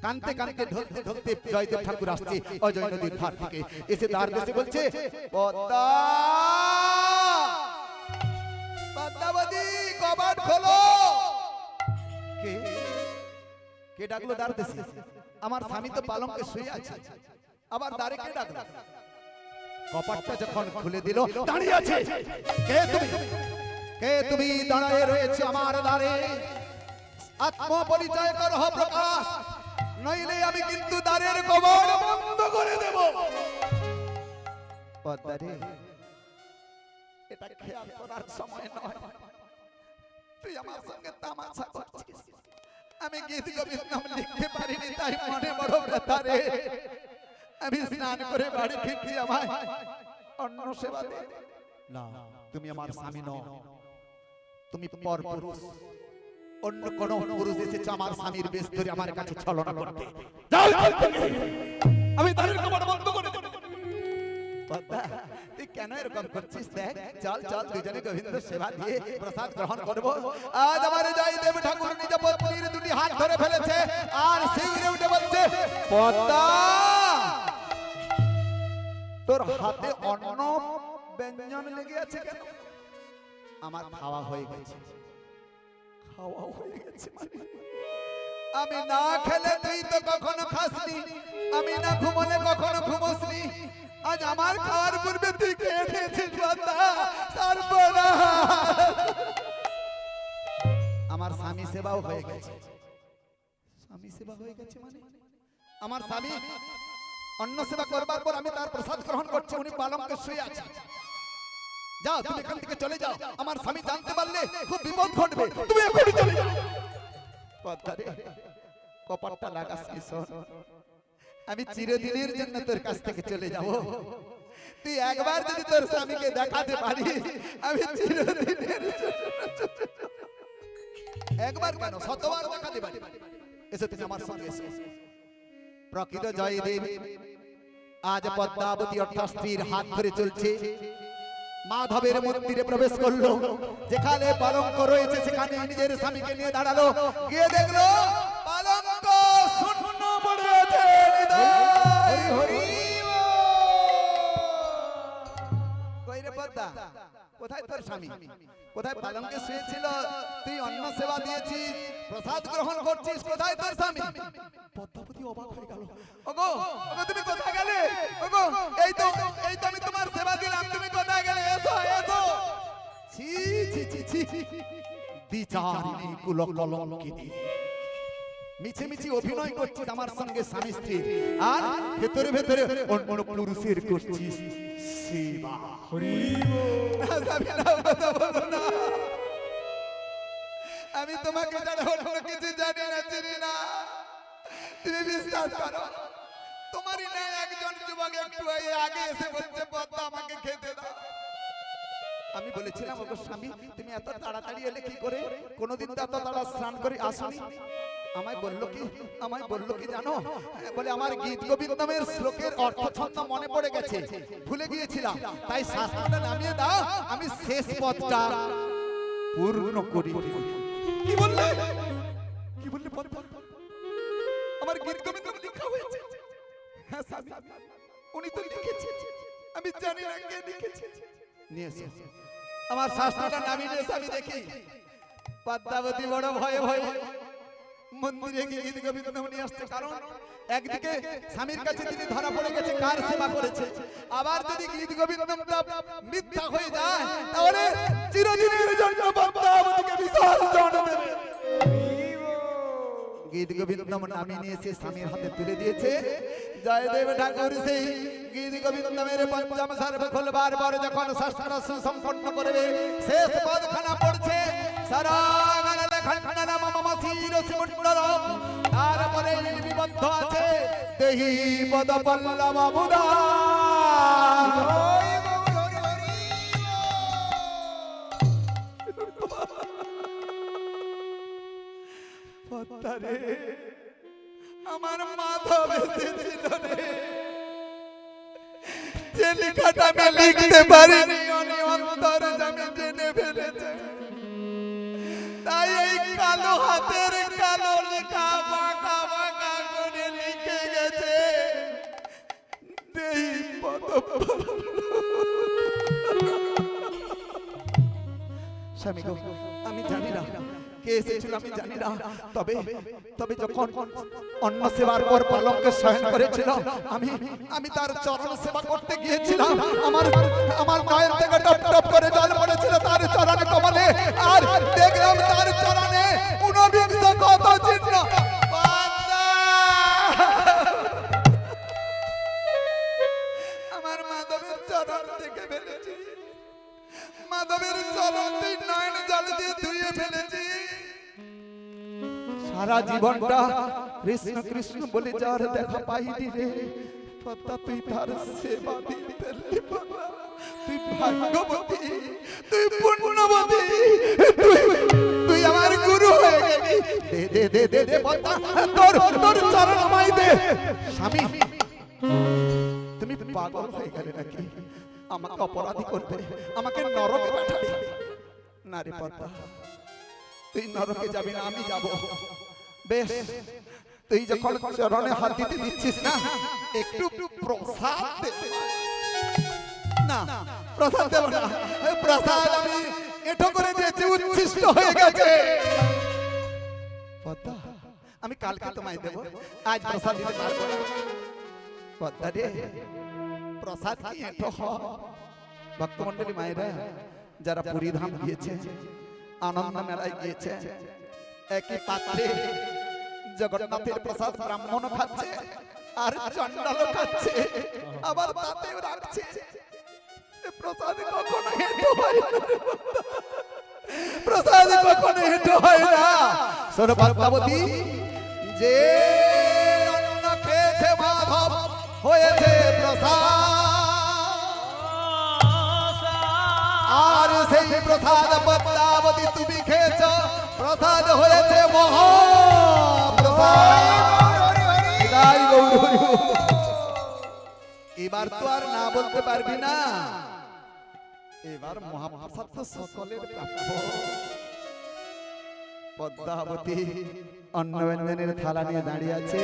কানতে কানতে ঢলতে ঢলতে জয়দেব ঠাকুর আসছে অজয় নদীর ধার থেকে, এসে দ্বার দেশে বলছে, পদ্মা, পদ্মাবতী কবাট খোলো। কে কে ডাকলো দ্বার দেশে? আমার স্বামী তো পালঙ্কে শুয়ে আছে, আবার দ্বারে কে ডাকলো? কপাটটা যখন খুলে দিল, দাঁড়িয়ে আছে। কে তুমি? কে তুমি দাঁড়িয়ে রয়েছে আমার দ্বারে? আত্মপরিচয় করো প্রকাশ, নইলে আমি কিন্তু দ্বারের কবাট বন্ধ করে দেব। পদ্মারে, এটা খেয়াল করার সময় নয়, তুই আমার সঙ্গে তামাশা করছিস। আমি গীত গোবিন্দম লিখতে পারিনি, তাই মনে বড় ব্যথা রে। আমি স্নান করে বাড়ি ফিরছি, আমায় অন্য সেবা দে। না, তুমি আমার স্বামী নও, তুমি পরপুরুষ। অন্য কোন পুরুষ এসেছে আমার স্বামীর বেশ ধরে আমার কাছে ছলনা করতে। আমি তাদের কপাট বন্ধ করে দেব। পদ্মা, তুই কেন এরকম করছিস? দেখ, চল চল, দুজনে গোবিন্দ সেবা দিয়ে প্রসাদ গ্রহণ করব। আজ আমার জয়দেব ঠাকুর নিজ পত্নীর দুটি হাত ধরে ফেলেছে, আর শিগগিরি উঠে বলছে, পদ্মা, তোর হাতে অন্ন ব্যঞ্জন লেগে আছে কেন? আমার খাওয়া হয়ে গেছে। খাওয়া হয়ে গেছে মানে? আমি না খেলে তুই তো কখনো খাসনি, আমি না ঘুমোলে কখনো ঘুমোসনি। আজ আমার খাওয়ার পূর্বে তুই খেয়ে নিয়েছিস। আমার স্বামী সেবাও হয়ে গেছে। স্বামী সেবা হয়ে গেছে মানে? আমার স্বামী অন্ন সেবা করবার পর আমি তার প্রসাদ গ্রহণ করছি, উনি পালঙ্কে শুয়ে আছে। যাও, তুমি এখান থেকে চলে যাও, আমার স্বামী জানতে পারলে খুব বিপদ ঘটবে, তুমি এখনই চলে যাও। পদ্মারে, কপাটটা লাগাস কি শোন, আমি চিরদিনের জন্য তোর কাছ থেকে চলে যাব। তুই একবার যদি তোর স্বামীকে দেখাতে পারিস, আমি চিরদিনের একবার কেন শতবার দেখাতে পারি। এসে তুমি আমার সঙ্গে এসো। প্রকৃত জয়দেব আজ পদ্মাবতী অর্থাৎ স্ত্রীর হাত ধরে চলছে, মাধবের মন্দিরে প্রবেশ করলো। যেখানে পালঙ্ক রয়েছে সেখানে নিজের স্বামীকে নিয়ে দাঁড়ালো, গিয়ে দেখলো পালঙ্ক শূন্য পড়ে আছে। কই রে পদ্মা, কোথায় তোর স্বামী? কোথায় পালঙ্কে শুয়েছিল? তুই অন্ন সেবা দিয়েছিস, প্রসাদ গ্রহণ করছিস, কোথায় তোর স্বামী? পদ্মাবতী অবাক হয়ে গেল। ওগো, ওগো, তুমি কোথায় গেলে? ওগো, এই তো আমি তোমার সেবা দিলাম, তুমি কোথায় গেলে? এসো এসো। ছি ছি ছি ছি, বিচারিণী কুলকলঙ্কিনী, মিছে মিছে অভিনয় করছিস আমার সঙ্গে স্বামী স্ত্রী, আর ভেতরে ভেতরে অন্য পুরুষের করছিস সেবা। আমি তোমাকে ছাড়া অন্য কিছু জানি না, চিনি না। তুমি বিশ্বাস করো, তোমারই না একজন যুবক একটু আগে এসে বলছে, পদ্মা আমাকে খেতে দাও। আমি বলেছিলাম, ওগো স্বামী, তুমি এত তাড়াতাড়ি এলে কি করে? কোনোদিন তো এত তাড়া স্নান করে আসনি। আমায় বললো কি জানো? বলে আমার গীত গোবিন্দমের শ্লোকের অর্থ ছন্দ মনে পড়ে গেছে, ভুলে গিয়েছিলাম, তাই শাস্ত্রটা নামিয়ে দাও, আমি শেষ পদটা পূর্ণ করি। কি বললে? কি বললে? আমার গীত গোবিন্দম লেখা হয়েছে। হ্যাঁ স্বামী, উনি তো লিখেছে, আমি জানি না কে লিখেছে। নিয়ে এসো আমার শাস্ত্রটা নামিয়ে এসে আমি দেখি পদ্মাবতী বড় ভয়ে ভয়ে মন্দিরে গিয়ে গীত গোবিন্দম নিয়ে আসছে। কারণ একদিকে স্বামীর কাছে তিনি ধরা পড়ে গেছে কার সেবা করেছে, আবার যদি গীত গোবিন্দমটা মিথ্যা হয়ে যায় তাহলে চিরদিনের জন্য পদ্মাবতীকে বিসর্জন দেবে। গীত গোবিন্দম নামিয়ে নিয়ে এসে স্বামীর হাতে তুলে দিয়েছে। জয়দেব ঠাকুর সেই গীত গোবিন্দমের পঞ্চম সর্ব খোলবার পর যখন শাস্ত্র সম্পন্ন করবে, শেষ পদখানা পড়ছে তারপরে লিপিবদ্ধ আছে দেহি পদ পল্লব মুদা পদ্মারে আমার মাধব এসেছিল রে, যে লেখাটা আমি লিখতে পারিনি উনি অন্তর জামে জেনে ফেলেছে, তাই এই কালো হাতের কালো লেখা বাঁকা বাঁকা করে লিখে গেছে দেহি পদ স্বামী গো, আমি জানি না কে এসেছিল, আমি জানি না, তবে তবে যখন অন্ন সেবার পর পালককে শয়ন করেছিল, আমি তার চরণ সেবা করতে গিয়েছিলাম, আমার নয়ন থেকে টপ টপ করে জল পড়েছিল তার চরণে কমলে, আর দেখলাম তার চরণে ঊনবিংশ ক্ষত চিহ্ন। আমার মাধবের চরণ থেকে ফেলেছি, মাধবের চরণ তুই নয়ন জল দিয়ে ধুয়ে ফেলেছি। সারা জীবনটা কৃষ্ণ কৃষ্ণ বলে যার দেখা পাইনি রে পদ্মা, তুই তার সেবা দিতে পারলি বাবা, তুই ভাগ্যবতী, তুই পুণ্যবতী, তুই আমার গুরু হয়ে গেলি। দে দে দে দে দে পদ্মা, তোর চরণ আমায় দে। স্বামী তুমি পাগল হয়ে গেলে নাকি? আমাকে অপরাধী করবে, আমাকে নরকে পাঠাবে? না রে পদ্মা, তুই নরকে যাবি না, আমি যাব। বেশ, তুই যখন চরণে হাত দিতে দিচ্ছিস না, একটু প্রসাদ দে। না, প্রসাদ দেব না, প্রসাদ আমি এটো করে দিয়েছি, উচ্ছিষ্ট হয়ে গেছে। পদ্মা, আমি কালকে তোমায় দেব, আজ প্রসাদ দিতে পারবো না। পদ্মা রে, প্রসাদ কি এটো হয়? ভক্তমন্ডলী মায়েরা যারা পুরীধাম গিয়েছে, আনন্দ মেলায় গিয়েছে, একই পাত্রে জগন্নাথের প্রসাদ ব্রাহ্মণ খাচ্ছে আর চণ্ডালও খাচ্ছে, আবার তাতেও রাখছে। প্রসাদ কখনো হেঁটো হয় না, প্রসাদ কখনো হেঁটো হয় না। শোনো পদ্মাবতী, যে অন্ন খেয়েছে মাধব হয়েছে প্রসাদ, আর সেই প্রসাদ পদ্মাবতী তুমি খেয়েছ, প্রসাদ হয়েছে মহাপ্রসাদ। এবার তো আর না বলতে পারবি না, এবার মহাপ্রসাদ তো সকলের প্রাপ্য। পদ্মাবতী অন্ন ব্যঞ্জনের থালা নিয়ে দাঁড়িয়ে আছে,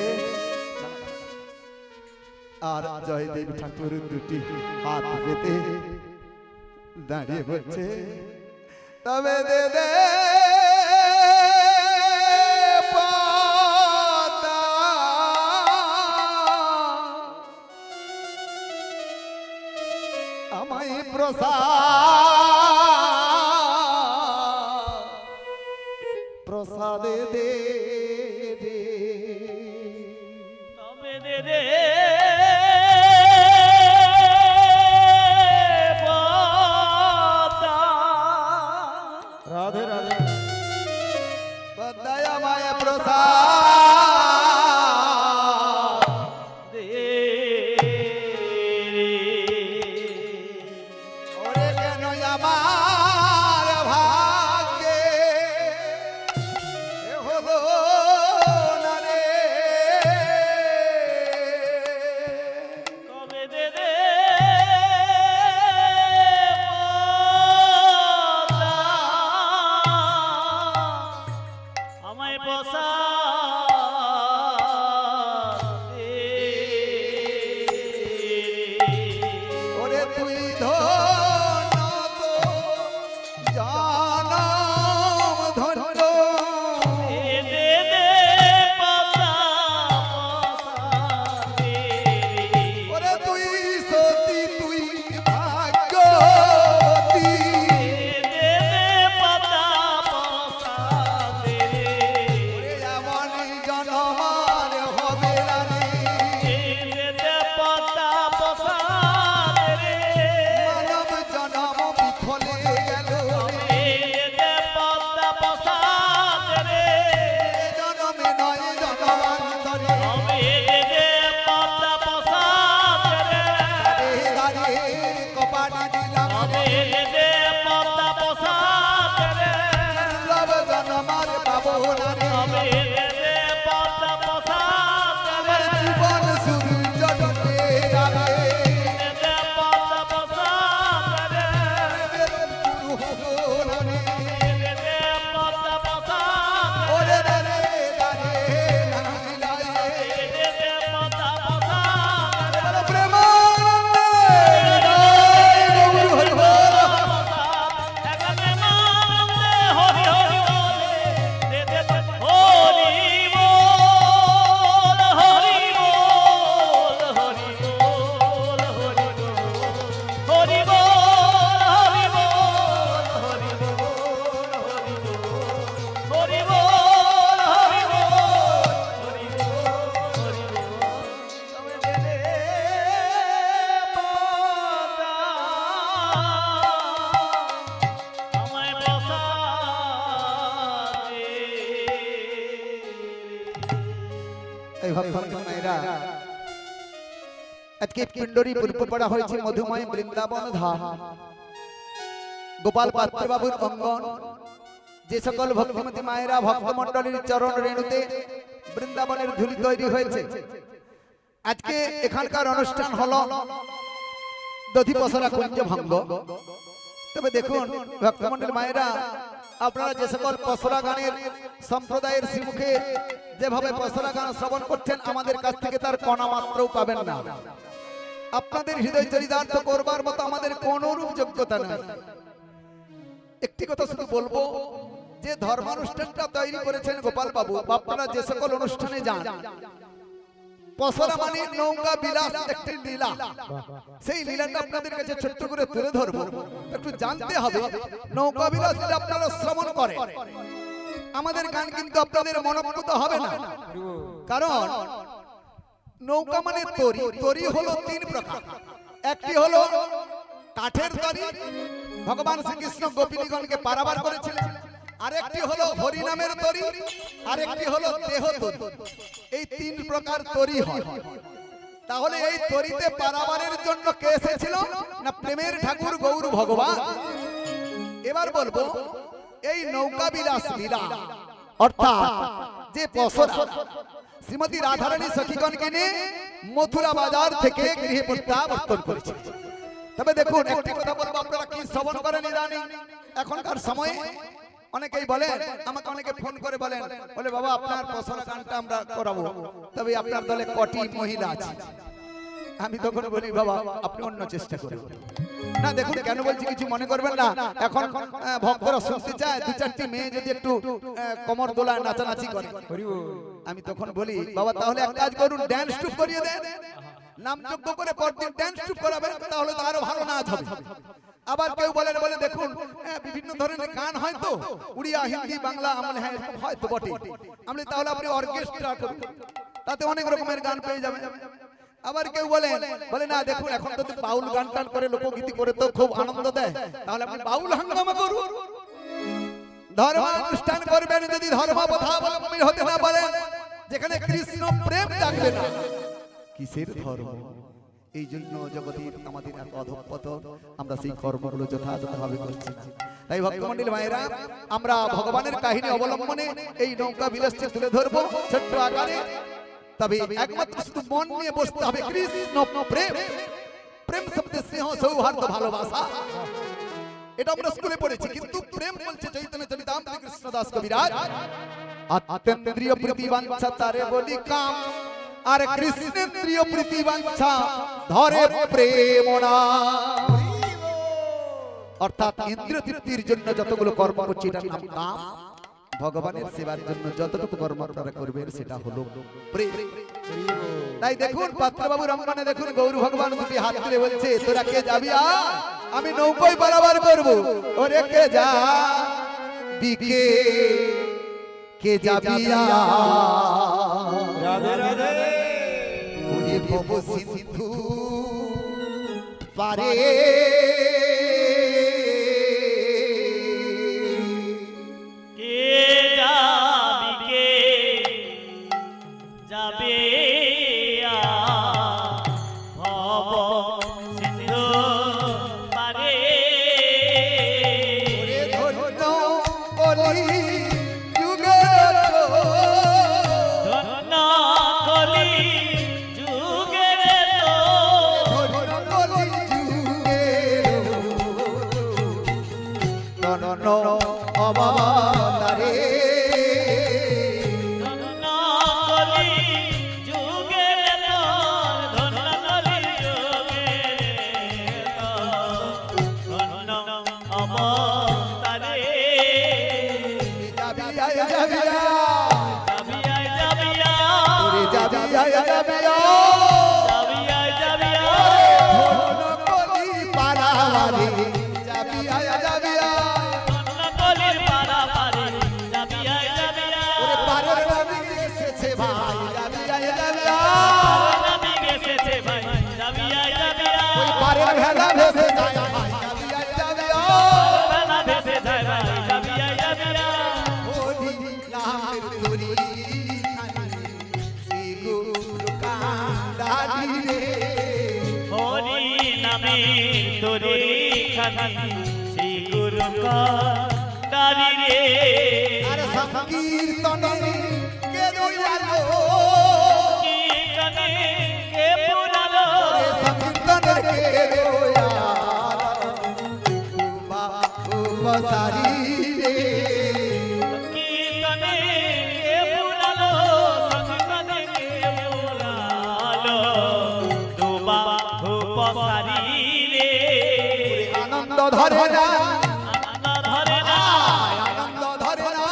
আর জয়দেব ঠাকুর দুটি হাত পেতে দাঁড়িয়ে বলছে, তবে দে দে পদ্মা, আমায় প্রসাদে দে রে, তবে দে দে রাধে রাধে। পদ্মায় আমায় প্রসাদ দে ওরে, কেন আমার ভাগ্যে এ হলো না রে, ভক্তবৃন্দ মায়েরা, আজকে পিণ্ডরী পূর্ব পড়া হয়েছে মধুময় বৃন্দাবন ধাম, গোপাল পাত্র বাবুর অঙ্গন। যে সকল ভক্তিমতী মায়েরা ভক্তমণ্ডলীর চরণ রেণুতে বৃন্দাবনের ধুলি তৈরি হয়েছে, আজকে এখানকার অনুষ্ঠান হলো দধিপসরা কুঞ্জ ভঙ্গ। তবে দেখুন ভক্তমণ্ডলী মায়েরা, আপনারা যে সকল পসরা গানের সম্প্রদায়ের শ্রীমুখে যেভাবে পসরা গান শ্রবণ করছেন, আমাদের কাছ থেকে তার কণা মাত্রও পাবেন না। আপনাদের হৃদয় চরিতার্থ করবার মতো আমাদের কোনো রূপ যোগ্যতা নেই। একটি কথা শুধু বলবো, যে ধর্মানুষ্ঠানটা তৈরি করেছেন গোপাল বাবু, আপনারা যে সকল অনুষ্ঠানে যান, পসরা মানে নৌকা বিলাস একটি লীলা। সেই লীলাটা আপনাদের কাছে ছোট্ট করে তুলে ধরবো। একটু জানতে হবে, নৌকা বিলাস আপনারা শ্রবণ করেন, আমাদের গান কিন্তু আপনাদের মনোপুত হবে না। কারণ নৌকা মানে তরি, তরি হলো তিন প্রকার। একটি হলো কাঠের তরি, ভগবান শ্রীকৃষ্ণ গোপিনীগণকে পারাবার করেছিলেন। আরেকটি হলো হরিনামের তরি, আরেকটি হলো দেহ তরি। এই তিন প্রকার তরি হয়। তাহলে এই তরিতে পারাবারের জন্য কে এসেছিল না? প্রেমের ঠাকুর গৌর ভগবান। এবার বলবো, এই নৌকা বিলাস লীলা অর্থাৎ যে পসরা শ্রীমতী রাধারানী সখীগণকে নিয়ে মথুরা বাজার থেকে গৃহে প্রত্যাবর্তন করেছে। তবে দেখুন একটি কথা বলবো, আপনারা কি শ্রবণ করেন ইদানিং এখনকার সময়ে? অনেকেই বলেন, আমাকে অনেকে ফোন করে বলেন, বলে বাবা আপনার পসরা গানটা আমরা করাবো, তবে আপনার দলে কটি মহিলা আছে? আমি তখন বলি, বাবা আপনি অন্য চেষ্টা করুন না। দেখুন কেন বলছি কিছু মনে করবেন না। এখন ভক্তরা শুনতে চায়, দু চারটি মেয়ে যদি একটু কোমর দোলায় নাচানাচি করে, আমি তখন বলি, বাবা তাহলে এক কাজ করুন, ড্যান্স টুপ করিয়ে দেন, নামযোগ্য করে পরদিন ড্যান্স টুপ করাবেন, তাহলে তো আরো ভালো নাচ হবে। আবার কেউ বলেন, বলে দেখুন বিভিন্ন ধরনের গান হয় তো, উড়িয়া, হিন্দি, বাংলা, আমলে হ্যাঁ হয়তো বটে, আমি তাহলে আপনি অর্কেস্ট্রা করুন, তাতে অনেক রকমের গান পেয়ে যাবেন। আবার কেউ বলেন, বলে না দেখুন এখন তো বাউল গান টান করে, লোকগীতি করে তো খুব আনন্দ দেয়, তাহলে আপনি বাউল হাঙ্গামা করুন। ধর্ম অনুষ্ঠান করবেন যদি ধর্মাবলম্বী হতে না পারেন, যেখানে কৃষ্ণ প্রেম থাকবে না, কিসের ধর্ম? এই জন্য জগতের আমাদের এত অধঃপতন, আমরা সেই কর্মগুলো যথাযথভাবে করছি না। তাই ভক্তমণ্ডলী মায়েরা, আমরা ভগবানের কাহিনী অবলম্বনে এই নৌকা বিলাসটি তুলে ধরবো ছোট্ট আকারে। তবে একমাত্র শুধু মন নিয়ে বসতে হবে। কৃষ্ণ প্রেম, প্রেম শব্দে স্নেহ, সৌহার্দ্য, ভালোবাসা, এটা আমরা স্কুলে পড়েছি। কিন্তু প্রেম বলছে চৈতন্য চরিতামৃত কৃষ্ণদাস কবিরাজ, আত্যন্দ্রিয় প্রীতি বাঞ্ছা তারে বলি কাম, আর কৃষ্ণেন্দ্রিয় প্রীতি বাঞ্ছা ধরে প্রেম না। অর্থাৎ ইন্দ্রিয় তৃপ্তির জন্য যতগুলো কর্ম করছি এটার নাম কাম, ভগবানের সেবার জন্য যতটুকু কর্ম আপনারা করবেন সেটা হলো প্রেম। তাই দেখুন পাত্রবাবুর অঙ্গনে দেখুন গৌর ভগবান দুটি হাত তুলে বলছে, তোরা কে যাবি? আমি নৌকোয় পারাবার করবো। ওরে কে যা বিকে, কে যাবি? রাধে রাধে উনি ভব সিন্ধু পারে, খালি শ্রী গুরু কারি রে আর সংকীর্তনে কে দয়ালো কি কানে কে পুরালো সংকীর্তনের কে দয়ালো উপসারি রে কীর্তনে কে পুরালো সংকীর্তনে কে পুরালো দুবা উপসারি রে আনন্দ ধরে না আনন্দ ধরে না আনন্দ ধরে না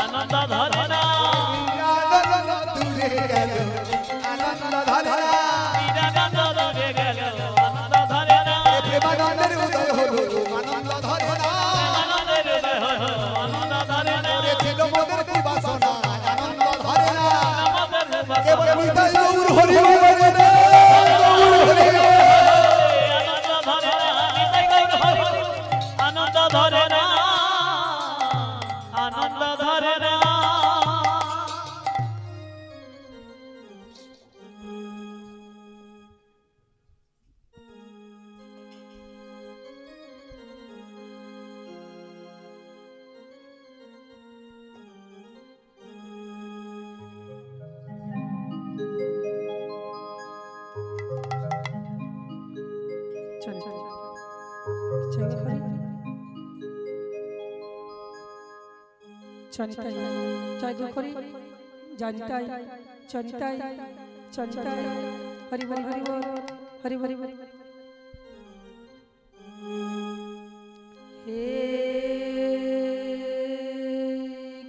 আনন্দ ধরে না আনন্দ দূরে গেল আনন্দ ধরে না বিরানন্দ ধরে গেল আনন্দ ধরে না প্রেমানন্দের উদয় হলো আনন্দ ধরে না আনন্দের উদয় হলো আনন্দ ধরে না ওরে ছিল মোদের কি বাসনা আনন্দ ধরে না আমাদের কেবল নিতাই গৌর হরি বলে রে গৌর হরি আনন্দ ধরে না নিতাই গৌর হরি আনন্দ ধরে না আনন্দ ধরে না চনিতাই জয় গো করি জানিতাই চনিতাই চনিতাই হরি বল হরি বল হরি হরি বল হে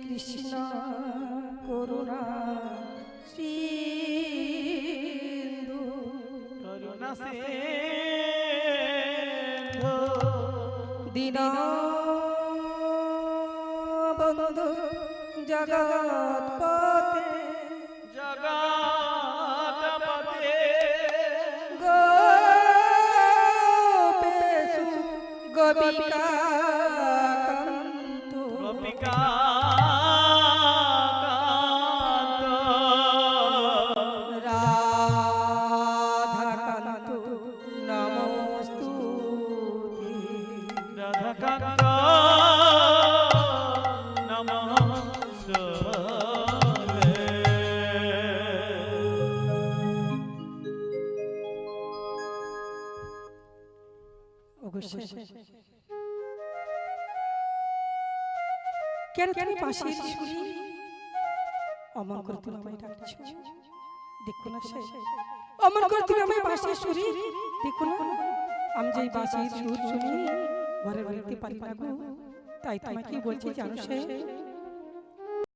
কৃষ্ণ করুণা সিন্ধু করুণা সিন্ধু দীন বন্ধু জগৎপতে জগৎপতে গোপেশু গোপিকা কান্ত গোপিকা রাধা কান্ত নমস্তুতে রাধাকান্ত কেন তুমি পাশের সুরি অমন করে তুমি আমায় ডাকছো দেখো না সে অমন করে তুমি আমায় পাশের সুরি দেখো না আমি যেই বাঁশির সুর শুনি ঘরে বাড়িতে পারি না গো তাই তোমাকে বলছি জানো সে